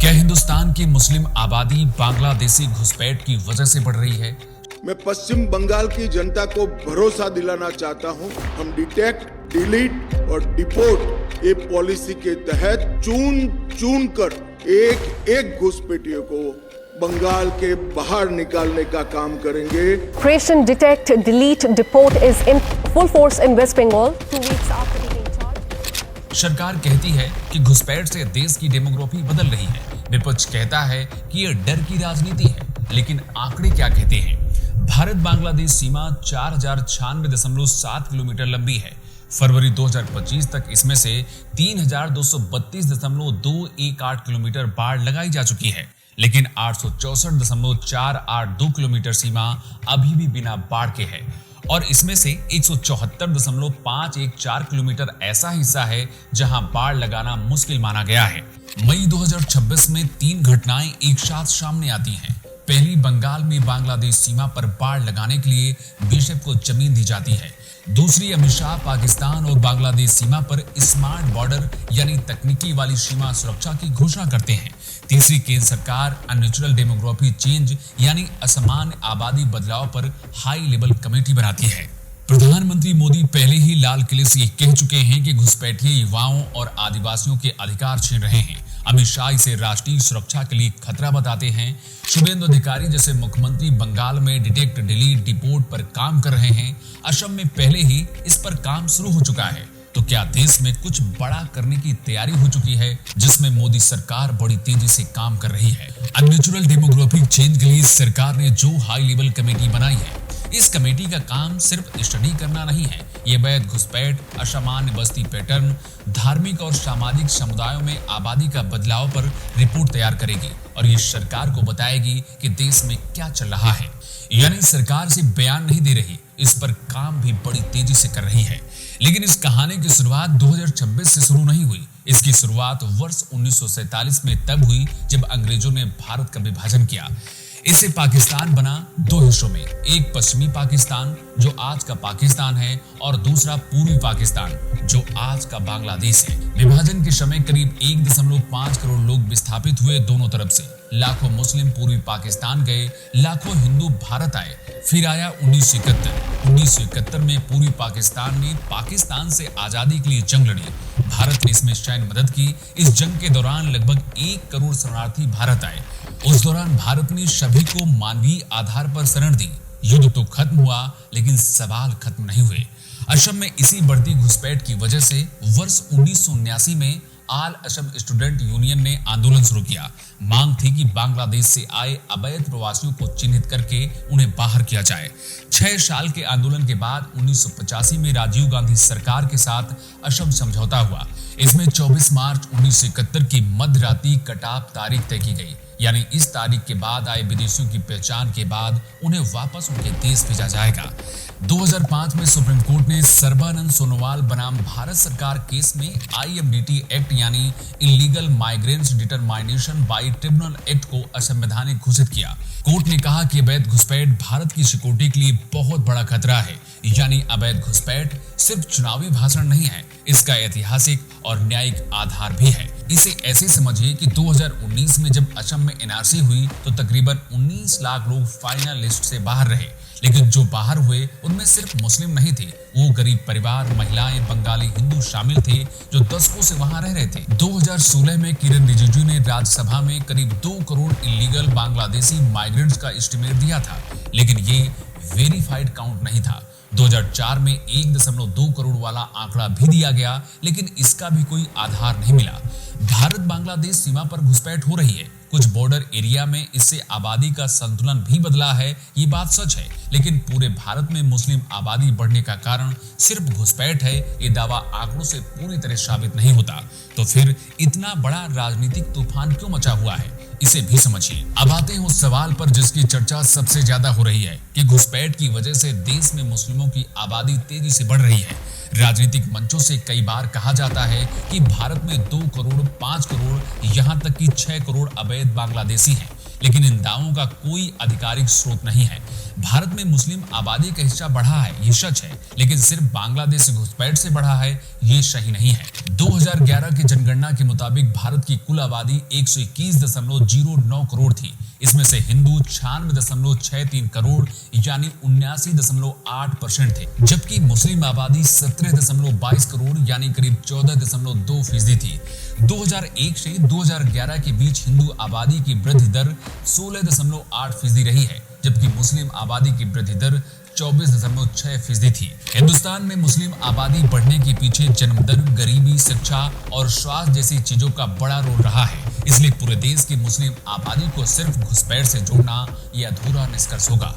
क्या हिंदुस्तान की मुस्लिम आबादी बांग्लादेशी घुसपैठ की वजह से बढ़ रही है? मैं पश्चिम बंगाल की जनता को भरोसा दिलाना चाहता हूं, हम डिटेक्ट, डिलीट और डिपोर्ट ये पॉलिसी के तहत चुन कर एक एक घुसपैठियों को बंगाल के बाहर निकालने का काम करेंगे। Operation Detect, Delete, Deport is in full force in West Bengal 2 weeks after taking charge. सरकार कहती है कि घुसपैठ से देश की डेमोग्राफी बदल रही है। विपक्ष कहता है कि यह डर की राजनीति है, लेकिन आंकड़े क्या कहते हैं? भारत बांग्लादेश सीमा 4096.7 किलोमीटर लंबी है। फरवरी 2025 तक इसमें से 3232.218 किलोमीटर बाढ़ लगाई जा चुकी है, लेकिन 864.482 किलोमीटर सीमा अभी भी बिना बाढ़ के है और इसमें से 174.514 किलोमीटर ऐसा हिस्सा है जहां बाढ़ लगाना मुश्किल माना गया है। मई 2026 में 3 घटनाएं एक साथ सामने आती हैं। पहली, बंगाल में बांग्लादेश सीमा पर बाढ़ लगाने के लिए बीएसएफ को जमीन दी जाती है। दूसरी, अमित शाह पाकिस्तान और बांग्लादेश सीमा पर स्मार्ट बॉर्डर यानी तकनीकी वाली सीमा सुरक्षा की घोषणा करते हैं। तीसरी, केंद्र सरकार अननेचुरल डेमोग्राफी चेंज यानी असामान्य आबादी बदलाव पर हाई लेवल कमेटी बनाती है। प्रधानमंत्री मोदी पहले ही लाल किले से कह चुके हैं कि घुसपैठिए युवाओं और आदिवासियों के अधिकार छीन रहे हैं। अमित शाह इसे राष्ट्रीय सुरक्षा के लिए खतरा बताते हैं। शुभेंदु अधिकारी जैसे मुख्यमंत्री बंगाल में डिटेक्ट, डिलीट, डिपोर्ट पर काम कर रहे हैं। असम में पहले ही इस पर काम शुरू हो चुका है। तो क्या देश में कुछ बड़ा करने की तैयारी हो चुकी है, जिसमें मोदी सरकार बड़ी तेजी से काम कर रही है? अननेचुरल डेमोग्राफिक चेंज के लिए सरकार ने जो हाई लेवल कमेटी बनाई है, इस कमेटी का काम सिर्फ स्टडी करना नहीं है। ये अवैध घुसपैठ, असामान्य बस्ती पैटर्न, धार्मिक और सामाजिक समुदायों में आबादी का बदलाव पर रिपोर्ट तैयार करेगी और ये सरकार को बताएगी कि देश में क्या चल रहा है। यानी सरकार सिर्फ बयान नहीं दे रही, इस पर काम भी बड़ी तेजी से कर रही है। लेकिन इस कहानी की शुरुआत 2026 से शुरू नहीं हुई। इसकी शुरुआत वर्ष 1947 में तब हुई जब अंग्रेजों ने भारत का विभाजन किया। इससे पाकिस्तान बना 2 हिस्सों में, एक पश्चिमी पाकिस्तान जो आज का पाकिस्तान है और दूसरा पूर्वी पाकिस्तान जो आज का बांग्लादेश है। विभाजन के समय करीब 1.5 करोड़ लोग विस्थापित हुए दोनों तरफ से। लाखों मुस्लिम पूर्वी पाकिस्तान गए, लाखों हिंदू भारत आए। फिर आया 1971 में पूर्वी पाकिस्तान ने पाकिस्तान से आजादी के लिए जंग लड़ी। भारत ने इसमें सैन्य मदद की। इस जंग के दौरान लगभग 1 करोड़ शरणार्थी भारत आए। उस दौरान भारत ने सभी को मानवीय आधार पर शरण दी। युद्ध तो खत्म हुआ, लेकिन सवाल खत्म नहीं हुए। असम में इसी बढ़ती घुसपैठ की वजह से वर्ष 1979 में ऑल असम स्टूडेंट यूनियन ने आंदोलन शुरू किया। मांग थी कि बांग्लादेश से आए अवैध प्रवासियों को चिन्हित करके उन्हें बाहर किया जाए। 6 साल के आंदोलन के बाद 1985 में राजीव गांधी सरकार के साथ असम समझौता हुआ। इसमें 24 मार्च 1971 की मध्य रात्रि कटाव तारीख तय की गई, यानी इस तारीख के बाद आए विदेशियों की पहचान के बाद उन्हें वापस उनके देश भेजा जाएगा। 2005 में सुप्रीम कोर्ट ने सर्बानंद सोनोवाल बनाम भारत सरकार केस में IMDT एक्ट यानी illegal migrants determination by tribunal act को असंवैधानिक घोषित किया। कोर्ट ने कहा कि अवैध घुसपैठ भारत की सिक्योरिटी के लिए बहुत बड़ा खतरा है। यानी अवैध घुसपैठ सिर्फ चुनावी भाषण नहीं है, इसका ऐतिहासिक और न्यायिक आधार भी है। इसे ऐसे समझिए कि 2019 में जब असम में NRC हुई तो तकरीबन 19 लाख लोग फाइनल लिस्ट से बाहर रहे, लेकिन जो बाहर हुए उनमें सिर्फ मुस्लिम नहीं थे। वो गरीब परिवार, महिलाएं, बंगाली हिंदू शामिल थे जो दशकों से वहां रह रहे थे। 2016 में किरण रिजिजू ने राज्यसभा में करीब 2 करोड़ इलीगल बांग्लादेशी माइग्रेंट्स का एस्टिमेट दिया था, लेकिन ये वेरीफाइड काउंट नहीं था। 2004 में 1.2 करोड़ वाला आंकड़ा भी दिया गया, लेकिन इसका भी कोई आधार नहीं मिला। भारत बांग्लादेश सीमा पर घुसपैठ हो रही है। कुछ बॉर्डर एरिया में इससे आबादी का संतुलन भी बदला है, ये बात सच है, लेकिन पूरे भारत में मुस्लिम आबादी बढ़ने का कारण सिर्फ घुसपैठ है, ये दावा आंकड़ों से पूरी तरह साबित नहीं होता। तो फिर इतना बड़ा राजनीतिक तूफान क्यों मचा हुआ है, इसे भी समझिए। अब आते हैं उस सवाल पर जिसकी चर्चा सबसे ज्यादा हो रही है कि घुसपैठ की वजह से देश में मुस्लिमों की आबादी तेजी से बढ़ रही है। राजनीतिक मंचों से कई बार कहा जाता है कि भारत में 2 करोड़, 5 करोड़, यहाँ तक कि 6 करोड़ अवैध बांग्लादेशी हैं, लेकिन इन दावों का कोई आधिकारिक स्रोत नहीं है। भारत में मुस्लिम आबादी का हिस्सा बढ़ा है, ये सच है, लेकिन सिर्फ बांग्लादेश घुसपैठ से बढ़ा है, ये सही नहीं है। 2011 की जनगणना के मुताबिक भारत की कुल आबादी 121.09 करोड़ थी। इसमें से हिंदू 96.63 करोड़ यानी 79.8% थे, जबकि मुस्लिम आबादी 17.22 करोड़ यानी करीब 14.2% थी। 2001 से 2011 के बीच हिंदू आबादी की वृद्धि दर 16.8% रही है, जबकि मुस्लिम आबादी की वृद्धि दर 24.6% थी। हिंदुस्तान में मुस्लिम आबादी बढ़ने के पीछे जन्म दर, गरीबी, शिक्षा और स्वास्थ्य जैसी चीजों का बड़ा रोल रहा है। इसलिए पूरे देश की मुस्लिम आबादी को सिर्फ घुसपैठ से जोड़ना यह अधूरा निष्कर्ष होगा।